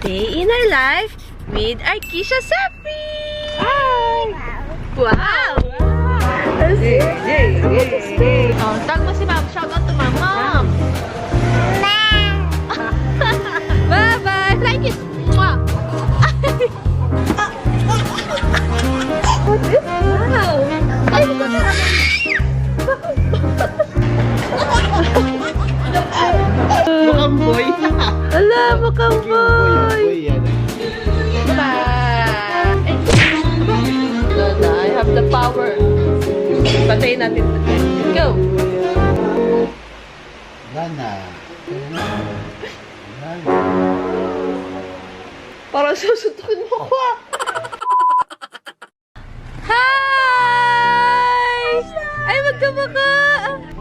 day in our life with Arkisha Safi! Hi! Wow! Oh, tag mo si Mom. Shout out to Mom. Mom! Bye-bye! Fly kiss! Mwah! What is wow? Ay, Mukhang boy. ala, mukhang boy! I have the power. Patayin natin. Go! Gana. Parang susutukin mo ko. Hi! Ay, magkamaka!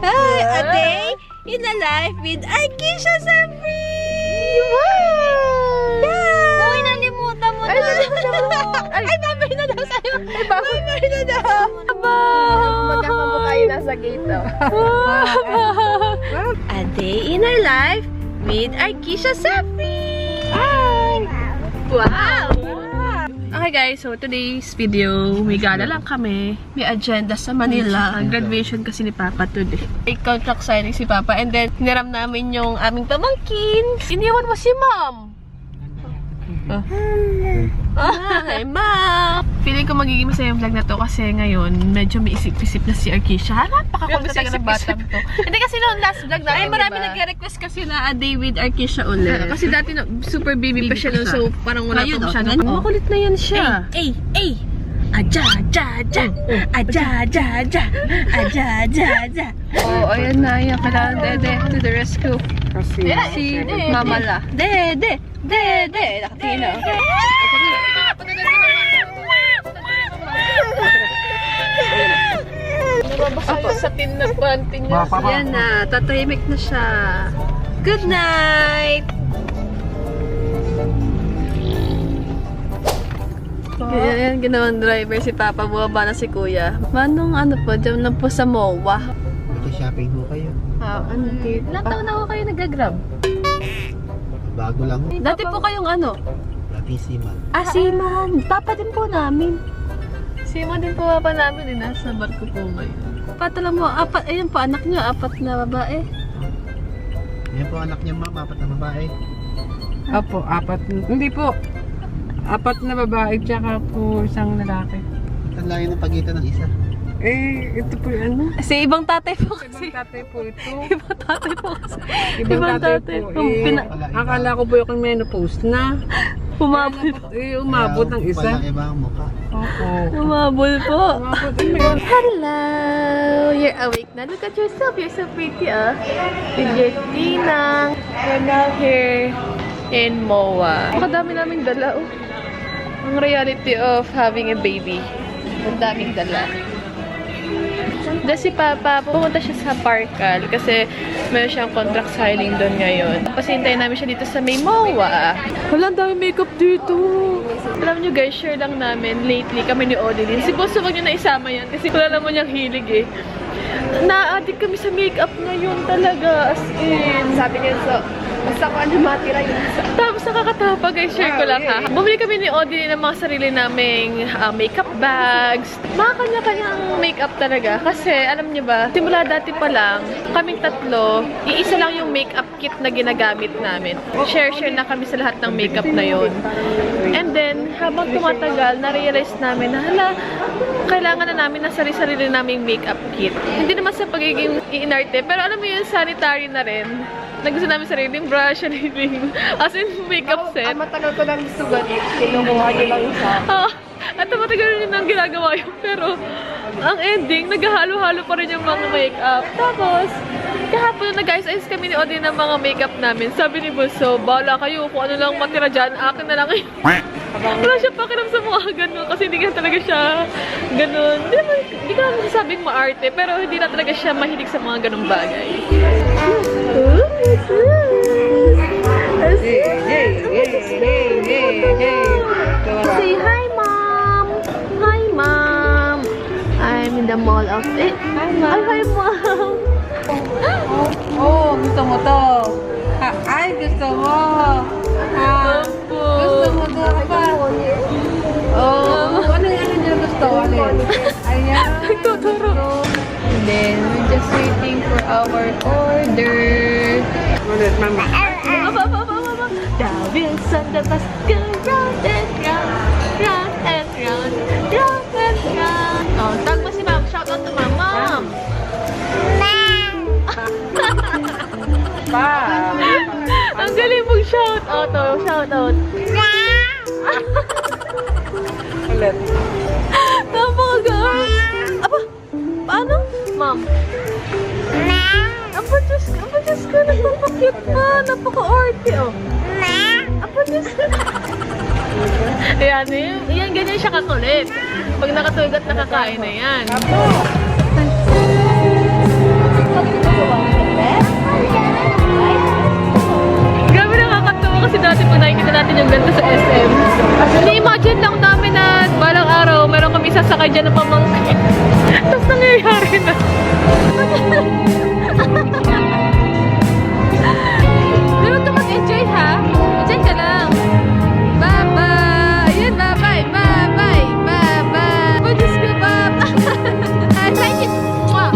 Hi! A day in a life with Arkisha Safi! Wow! Yeah! Uy, nalimutan mo na! Ay, babay na daw sa'yo! Ay, babay na daw! Magkakamukha yun nasa gate daw. A day in our life with Arkisha Safi! Hi! Wow! Okay guys, so today's video, may gala lang kami. May agenda sa Manila. Graduation kasi ni Papa today. May contract signing si Papa and then hiniram namin yung aming pamangkin. Iniwan mo si Mom! Hi, Mom! Feeling ko magiging masaya yung vlog na to kasi ngayon medyo may isip-isip na si Arkisha. Napaka-kulit talaga ng batang to. Hindi kasi noong last vlog na, ay marami nag-request kasi na a day with Arkisha ulit. Kasi dati super baby pa siya noon, so parang wala pa siya. Makulit na yan siya. Ay! Aja, aja, aja! Aja, aja, aja! Aja, aja, aja! Oh, ayan na, ayan. Kailangan dede to the rescue. Kasi Si Mama la. Dede! Dede! Nakatingin na. Nababasa sa tin na panty niya. Yan na, tatahimik na siya. Good night! Yan, ginawang driver si Papa. Buwaba na si Kuya. Manong ano po, dyan na po sa MOA. shopping ho kayo. Ano dito? Ilang taon na ako kayo nag-grab? Bago lang ho. Dati po kayong ano? Dati Siman. Seaman! Papa din po namin. Seaman din po papa namin eh. Nasa barko po ngayon. Patala mo, ayun po, anak niyo, 4 na babae. Yan po anak niya ma'am, 4 na babae. Opo, 4. Hindi po. 4 na babae, tsaka po isang lalaki. Ang layo ng pagitan ng isa. Eh, ito po yung ano? Kasi ibang tatay po kasi. Ibang tatay po ito. Ibang tatay po kasi. Ibang tatay po. Akala ko po yung menopause na. Umabol. Umabot ng isa. Walang ibang mukha. Opo. Umabol po. Umabot din yun. Hello! You're awake na. Look at yourself. You're so pretty, ah. With your tinang. We're now here in MOA. Makadami naming dala, oh. Ang reality of having a baby. Ang daming dala. Dahil si Papa, pumunta siya sa Parkal kasi meron siyang contract signing doon ngayon. Tapos hintayin namin siya dito sa may MOA. Wala, ang dami makeup dito. Alam nyo guys, share lang namin lately kami ni Odilyn. Si Boss, wag nyo na isama yan kasi wala naman niyang hilig eh. Na-addict kami sa makeup ngayon talaga, as in. Sabi niya, so, basta ko ano matira yun. Tapos nakakatawa guys, share ko lang ha. Bumili kami ni Odilyn ng mga sarili naming makeup bags. Mga kanya-kanyang makeup talaga. Kasi alam niyo ba, simula dati pa lang, kaming tatlo, iisa lang yung makeup kit na ginagamit namin. Share-share na kami sa lahat ng makeup na yon. And then, habang tumatagal, na-realize namin na hala, kailangan na namin ng sarili-sarili naming makeup kit. Hindi naman sa pagiging iinarte, pero alam mo yun, sanitary na rin. Nagusto namin sariling brush, sariling, as in makeup set. Matagal ko lang gusto ganit. Kinukuha niyo lang isa. At matagal rin nang ginagawa yun, pero ang ending, naghahalo-halo pa rin yung mga makeup. Tapos, kahapon nag-ayos-ayos kami ni Odin ng mga makeup namin. Sabi ni Buso, bahala kayo, kung ano lang matira dyan, akin na lang kayo. Wala siya pakiram sa mga ganun, kasi hindi ka talaga siya ganun. Hindi ka naman sabing maarte, pero hindi na talaga siya mahilig sa mga ganung bagay. Say hi, Mom! Hi, Mom! I'm in the mall of... Hi, Mom! Hi, Mom! Oh, gusto mo to. Ay, gusto mo. Opo! Mama. The wheels on the bus go round and round, round and round, round and round. Oh, tag mo si Mom. Shout out to Mom. Mom! Pa. Ang galing mong shout out. Oh, shout out. Ulit. Napaka-girl. Aba, paano? Mom. Aba, Diyos ko, napapakit pa. Napaka-orty, oh. Aba, Diyos ko. Ayan, yan, ganyan siya kakulit. Pag nakatulog at nakakain na yan. Grabe, nakakatawa kasi dati pag nakikita natin yung ganito sa SM. Ni-imagine lang namin na balang araw, meron kami sasakay dyan ng pamangkin. Tapos nangyayari na. Pero ito mag-enjoy ha. Enjoy ka lang. Bye-bye. Ayan, bye-bye. Bye-bye. Bye-bye. Oh, Diyos ko, bye-bye. I like it. Wow.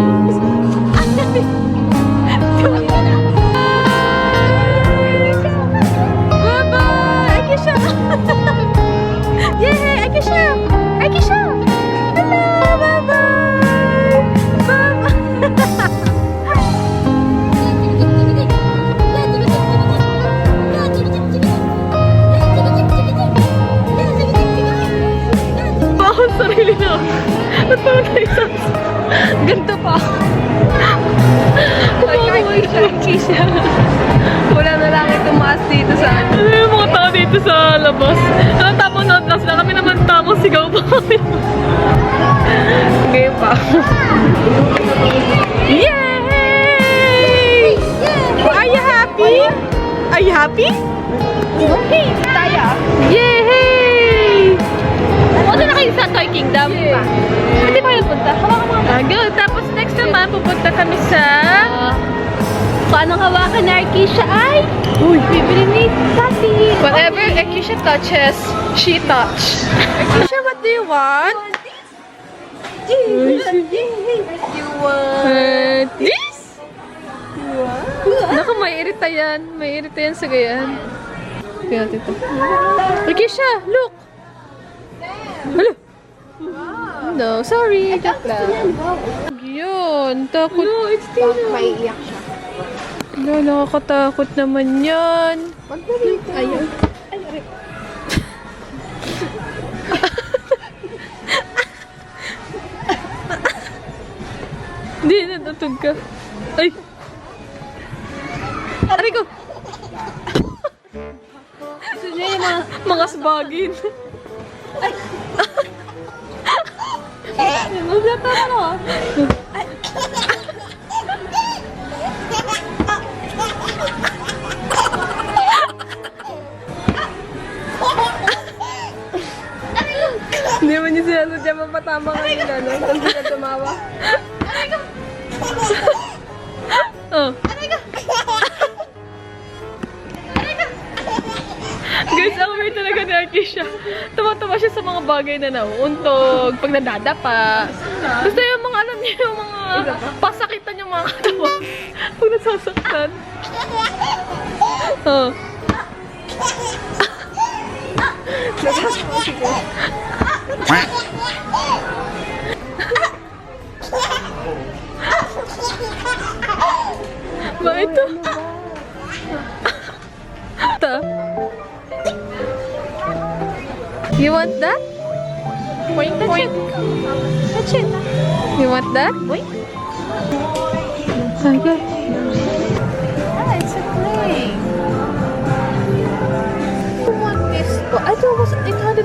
Bye-bye. Akisha. Yay, Akisha. Akisha. Hello, bye-bye. Bye-bye. Bakit sarili na? At parang tayo ganito pa. Akisha. Wala na lang tumaas dito sa ano. Ano yung mga tao dito sa labas? Anong tamang note lang sila? Kami naman tamang sigaw pa kami. Ngayon pa. Yay! Are you happy? Are you happy? Okay, tayo. Yay! Punta na kayo sa Toy Kingdom. Hindi pa kayo punta? Good. Tapos next naman, pupunta kami sa... Paano hawakan na Akisha ay? Bibili ni Tati. Whatever Akisha touches, she touch. Akisha, what do you want? You want This? Naku, may irita yan. May irita yan sa gayan. Kaya natin ito. Akisha, look! Hello! No, sorry. Joke lang. Yun, takot. No, it's Tina. Maiiyak siya. No, nakakatakot naman yan. Ayun. Hindi, natutog ka. Ay! Aray ko! Gusto niya yung Mga sbagin. Maglata ka na ah. Hindi mo niya sinasadya mapatama ka yung gano'n. Tapos hindi ka tumawa. Oh. Guys, ang weird talaga ni Akisha. Tumatawa siya sa mga bagay na nauuntog, pag nadadapa. Basta yung mga, alam niyo, yung mga pasakitan yung mga katawa. Pag nasasaktan. Oh. Ba ito? Ito. You want that? Point, Touch it. Touch it. You want that? Point. Okay. Ah, it's a play. I want this. Oh, I thought it was 800.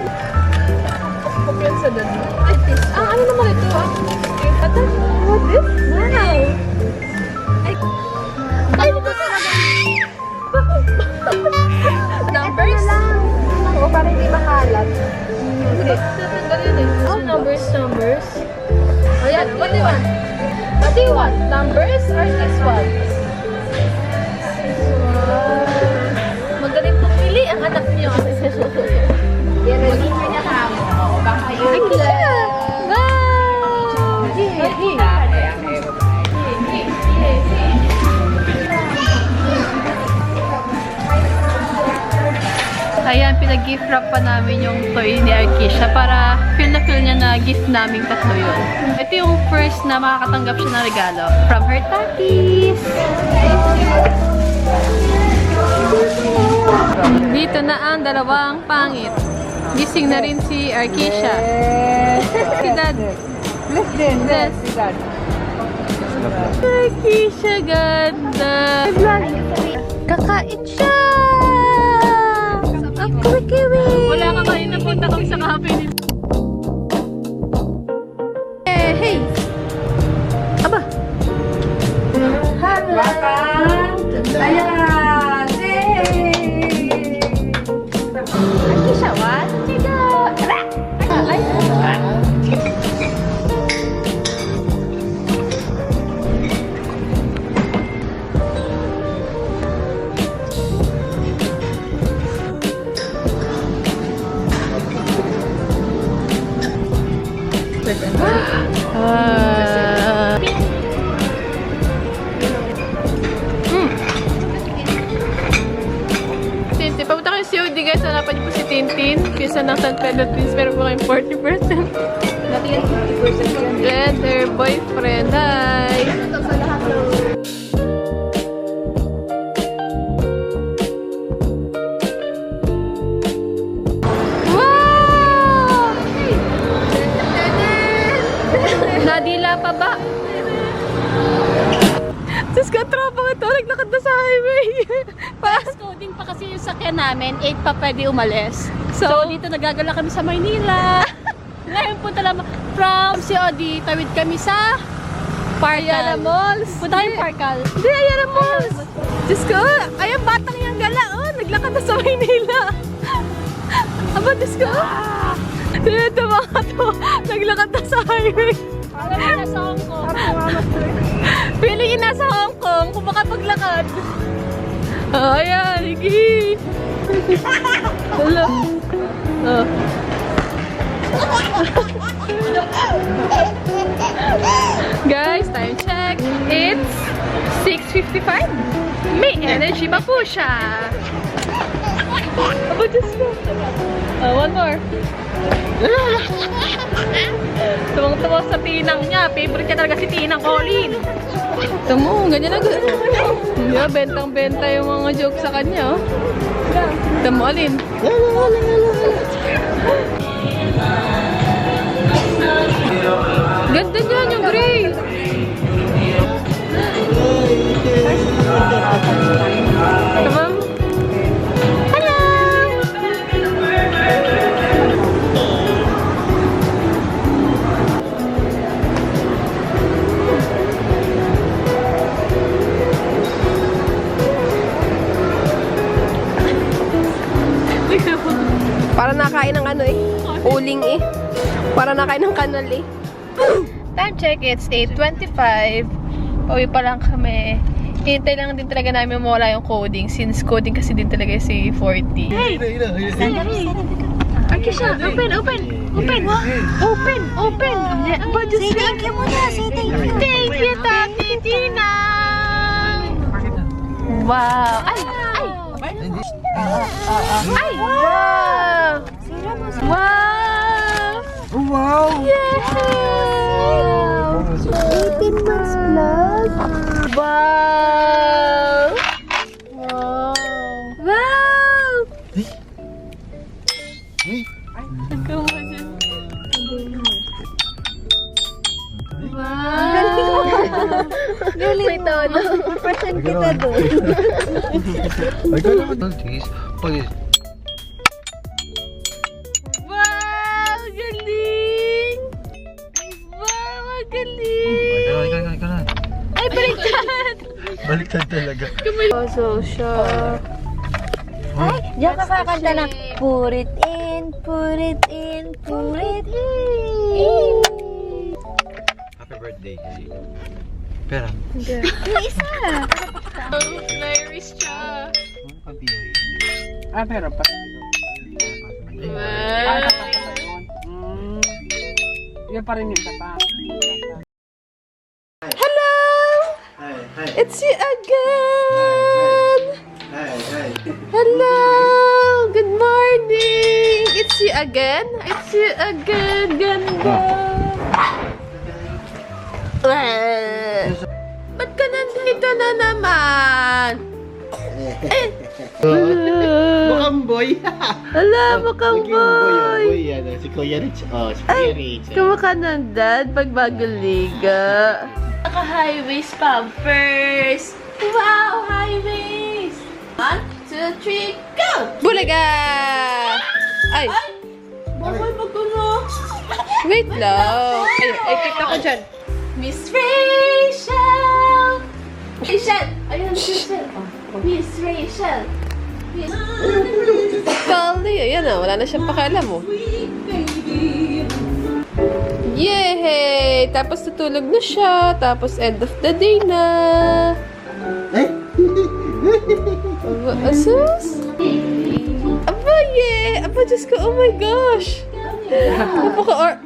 Kumpiyansa doon. Like this. Ah, ano naman ito? Ito? What this? Wow. Ay, ito talaga. Numbers? Oo, para hindi makalat. Hindi. Tatanggalin eh. Oh, numbers. Ayan, what do you want? What do you want? Numbers or this one? Magaling pumili ang anak niyo. Yan, nalito niya ka mo. Oo, baka yun. Akisha! Wow! Ayan, pinag-gift wrap pa namin yung toy ni Arkisha para feel na feel niya na gift naming tatlo yun. Ito yung first na makakatanggap siya ng regalo from her tatties. Dito na ang dalawang pangit. Gising na rin si Arkisha. Si Dad. Bless din. Bless. Si Dad. Arkisha, ganda. Kakain siya! Ang kiwi-kiwi! Wala ka kayo, napunta kami sa cafe nila. Hey! Aba! Baka! Ayan! Hey! Arkisha, one, two, go! Ay! Tintin. Papunta kayo COD guys. Hanapan niyo po si Tintin. Pisa ng San Pedro Twins. Meron po kayong 40%. Dati yan 50% yan. Their boyfriend. Hi! Wow! Nadila pa ba? Diyos ka, tropa ko ito. Naglakad na sa highway. Coding pa kasi yung sakyan namin, 8 pa pwede umalis. So dito nagagala kami sa Maynila. Ngayon punta lang from COD, tawid kami sa Ayala Parkal. Malls. Punta kami Parkal. Hindi, Ayala Malls. Diyos ko, ayan, batang yung gala. Oh, naglakad na sa Maynila. Aba, Diyos ko. Ito mga to. Naglakad na sa highway. Alam mo, nasa Hong Kong. Feeling yung nasa Hong Kong kung makapaglakad. Oh, ayan, higi. Hello. Oh. Guys, time check. It's 6:55. May energy pa po siya. Aba, Diyos ko. One more. Tuwang-tuwa sa tinang niya. Favorite niya talaga si Tinang Colin. Ito mo, ganyan na ganyan. Yeah, bentang-benta yung mga jokes sa kanya. Oh. Ito mo, Alin. Ganda niyan yung gray. Ito, ma'am. Hello! Para nakain ng ano eh. Uling eh. Para nakain ng kanal eh. Time check, it's 8:25. Pauwi pa lang kami. Hintay lang din talaga namin mawala yung coding. Since coding kasi din talaga si 40. Hey! Arkisha, open! Open! Thank you muna! Say thank you! Thank you, Tati Tinang! Wow! Ay! Wow! Wow! Wow! Yeah! 18 months plus. Wow! Wow. Wow! Hey! May tono. Person kita doon. Ay, ka naman. Please. Wow! Galing! Wow! Ang galing! Ay, ka na. Ay, baliktad! Baliktad talaga. So, siya. Diyan ka kakanta ng put it in, put it in, put it in. Happy birthday. Pera. Nairis siya. Ah, pero pa. Wow! Yan pa rin yung tapa. Hello! Hi. It's you again! Hi. Hello! Good morning! again? It's you again, ganda. Ba't ka nandito na naman? Mukhang boy. Ala, mukhang boy. Boy, yan. Si Kuya Rich. Oh, si Kuya Rich. Kumaka ng dad pag bagong liga. Naka-high waist pampers. Wow, high waist. 1, 2, 3, go! Bulaga! Ay! Bawal magkulo. Wait lang. Ay, kita ko dyan. Miss Rachel! Rachel! Ayun, Rachel. Miss Rachel. Kali, ayan na. Wala na siyang pakialam mo. Yay! Tapos tutulog na siya. Tapos end of the day na. Asus? Aba, yeah! Aba, Diyos ko, oh my gosh!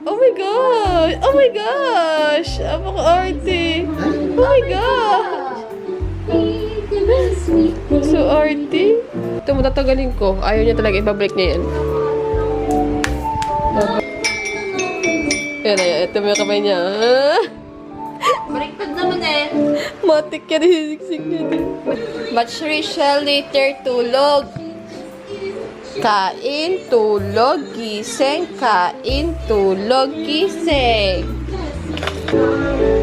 Oh my gosh! Oh my gosh! Apaka-arte! Oh my gosh! So arty. Ito, matatagalin ko. Ayaw niya talaga, ibabalik niya yan. Yan, ito mo yung kamay niya. Baliktad naman eh. Matik yan, hisiksik niya din. Batch Rachel later tulog. Kain, tulog, gising. Kain, tulog, gising.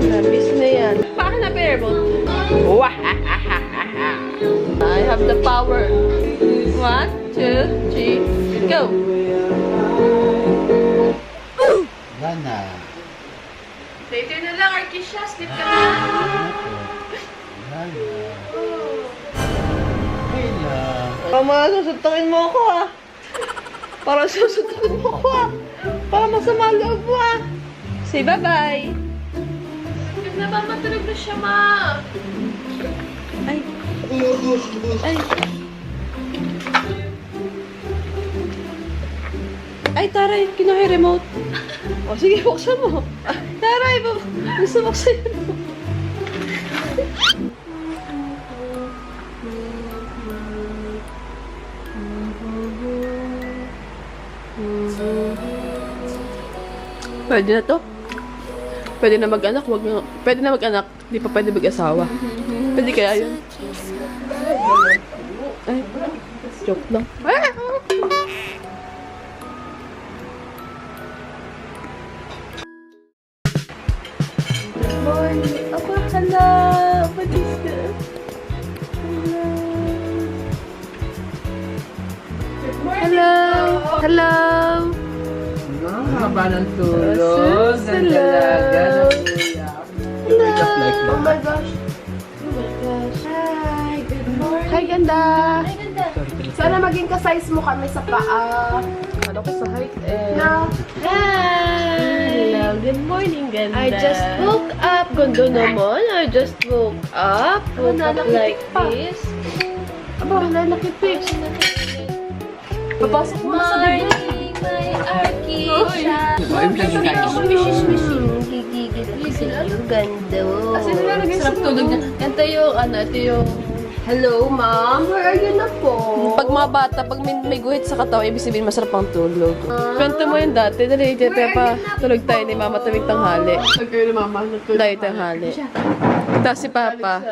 Nabis na yan. Paano na pa remote? I have the power. 1, 2, 3, go! Gana. Later na lang, Arkisha. Sleep ka na. Gana. Kaya. Tama, susuntukin mo ako ah. Para susuntukin mo ako ah. Para masama loob mo ah. Say bye-bye. Namamatulog na siya, ma. Ay. Ay. Ay, Taray, kinuha yung remote. O, sige, buksan mo. Taray, gusto buksan yun mo. Pwede na to. Pwede na mag-anak, wag na. Pwede na mag-anak, di pa pwede mag-asawa. Pwede kaya yun? Ay, joke lang. Good morning. Aba, hala. Aba, Diyos ka. Hello. Hello. Haba ng tulog. Ng dalaga. ng kuya. Hello. Oh my gosh. Oh my gosh. Hi. Good morning. Hi, ganda. Ay, ganda. Sana maging ka-size mo kami sa paa. Ano ko sa height eh. No. Hi. Hello. Good morning, ganda. I just woke up. Ganda naman. I just woke up. Woke up like this. Aba, lalaki pitch. Papasok mo na sa bibig. My Arkisha. Gigigil ako sa iyo. Ganda. As in, nilalagay sa tulog niya. Ito yung, ito yung, hello, ma'am. Where are you na po? Pag mga bata, pag may guhit sa katawan, ibig sabihin masarap ang tulog. Kwento mo yun dati. Dali, pa tulog tayo ni mama tuwing tanghali. Pagkayo ni mama, tayo tanghali. Tapos si papa.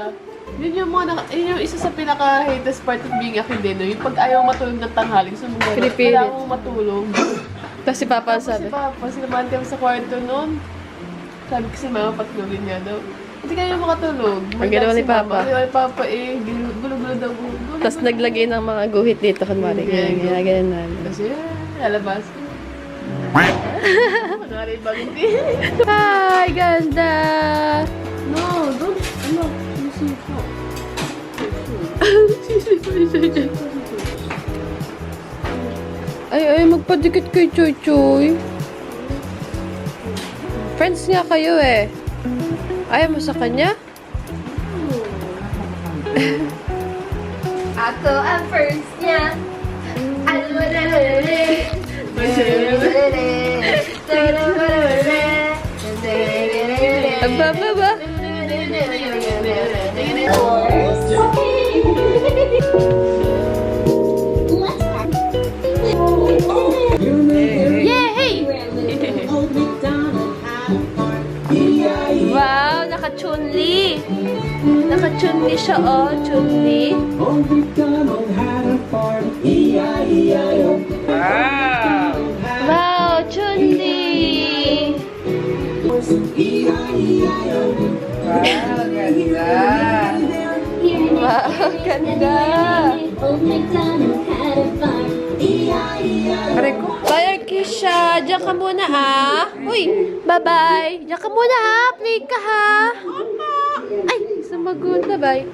Yun yung yun yung isa sa pinaka-hatest part of being a Filipino. Yung pag ayaw matulog ng tanghali, gusto mo gano'n. Kailangan mo matulog. Tapos si papa ang sabi. Si papa, sinamahan kami sa kwarto noon. Sabi ko si mama, patulogin niya daw. Hindi kayo makatulog. Ang ginawa ni papa. Ang ginawa ni papa eh, gulo-gulo daw. Tapos naglagay ng mga guhit dito, kunwari. Ganyan na. Kasi, lalabas. Kunwari, bagong Hi, ganda! No, don't, sisipo. Sisipo isa dyan. Ay, magpadikit kay Choy Choy. Friends nga kayo eh. Ayaw mo sa kanya? Ako ang first niya. Ababa. Chun-Li siya, oh. Chun-Li. Wow! Wow, Chun-Li. Wow, ganda. Wow, ganda. Aray ko. Bye, Arkisha. Diyan ka muna, ah. Uy, bye-bye. Diyan ka muna, ha. Play ka, ha. Ay, sumagot na, bye.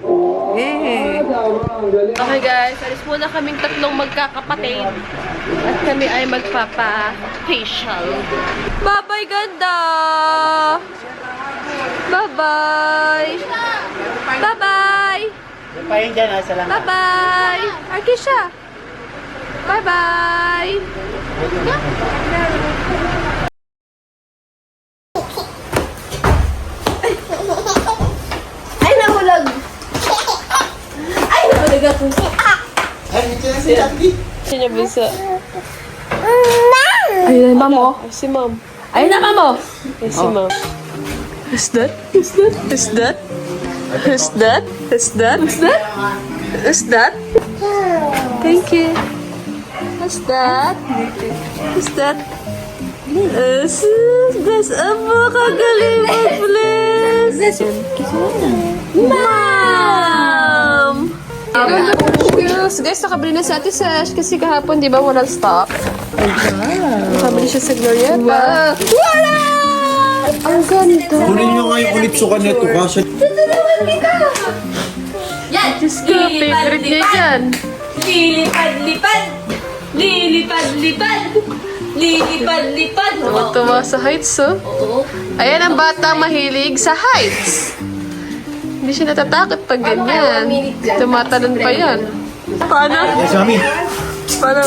Eh. Okay, guys. Alis muna kaming tatlong magkakapatid. At kami ay magpapa-facial. Bye-bye, ganda. Bye-bye. Bye-bye. Yung pa yun dyan, isa lang. Bye-bye. Arkisha. Bye-bye. Ay, nahulog. Ay, nahulog ako. Ay, ito na si Andy. Sino bunso? Ayun na, mamo. Si mom. Ayun na, mamo. Ay, si mom. Who's that? Who's that? Who's that? Who's that? Who's that? Who's that? Who's that? Thank you. Who's that? Who's that? Bless Amo, kagaling mo, bless. Mom! Guys, nakabili na si Ate Sesh kasi kahapon, di ba, walang stock? Nakabili siya sa Glorieta. Wala! Ang ganda! Kunin nyo nga yung ulipsukan na ito kasi. Diyos ko, favorite niya dyan. Lilipad-lipad! Lilipad-lipad! Lilipad-lipad! Tuwa sa heights, oh. Ayan ang bata mahilig sa heights. Hindi siya natatakot pag ganyan. Tumatalon pa yan. Paano? Yes, mami. Paano?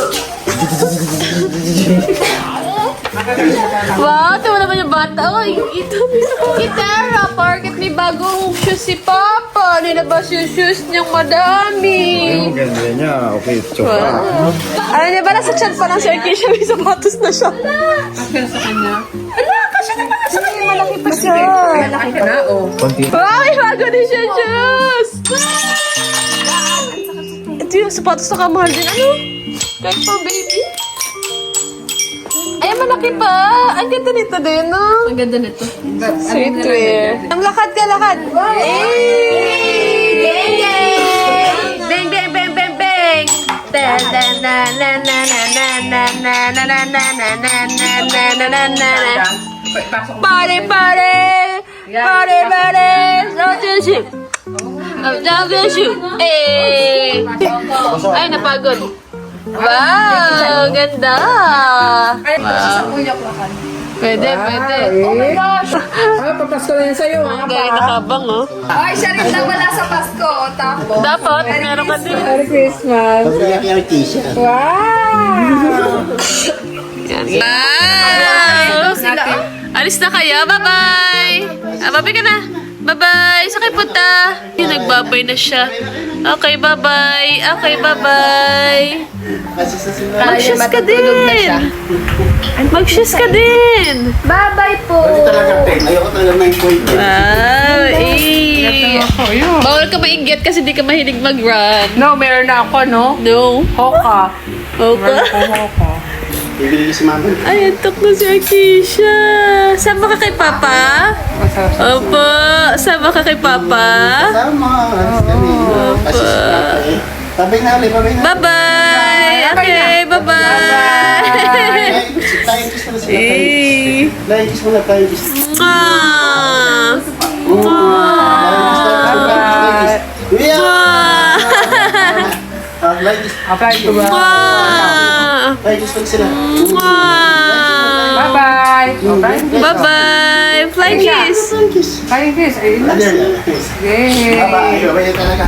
Wow, tuwa naman yung bata. Uy, ito. Kitara, porket may bagong shoes si Papa. Nilabas yung shoes niyang madami. Yung ganda niya. Okay, choka. Wow. Ano niya ba? Nasa chat pa lang si Arkisha. May sapatos na siya. Akin sa kanya. Malaki pa siya. Malaki ka na, oh. Konti. Wow, may bago din siya shoes. Ito yung sapatos na kamahal din. Ano? Kahit for baby. Ay, malaki pa. Ang ganda nito din, no? Ang ganda nito. Sweet wear. Ang lakad ka, lakad. Bang, bang, bang, bang, bang, bang. Na na na na na na na na na na na na na na na na na. Party, party. Party, party. Don't you shoot. Don't you shoot. Eh. Ay, napagod. Wow, ganda. Wow. Pwede, pwede. Oh my gosh! Ah, papasko na yan sa'yo, ha? Ang gaya nakabang, oh. Ay, siya rin na wala sa Pasko. Tapos, Dapat, meron ka din. Merry Christmas! Pagbiyak yung t-shirt. Wow! Yan. Wow! Alis na kayo. Bye-bye! Bye-bye ka na. Bye-bye! Sa kayo punta? Nagbabay na siya. Okay, bye-bye. Okay, bye-bye. Mag-shoes ka din. Mag-shoes ka din. bye-bye po. Talaga 10. Ayoko talaga 9.10. Wow, eh. Ako, yun. Bawal ka mainggit kasi di ka mahilig mag-run. No, meron na ako, no? No. Hoka. Okay. Meron ako hoka. Bibili si mami. Ay, antok na si Arkisha. Sama ka kay Papa? Opo. Sama ka kay Papa? Sama. Alis kami. Kasi si tatay. Tabay na ulit. Tabay na. Bye-bye. Okay, bye-bye. Tayo kiss mo na sila. Eh. Tayo kiss mo na. Tayo kiss. Mwah. Like kiss. Apply to ba? Mwah. Tayo kiss mo sila. Mwah. Bye-bye! Okay. Bye-bye. Fly kiss. Kiss. Kain kiss. Ayun na. Ano yan? Yay! Bye-bye. Bye-bye talaga.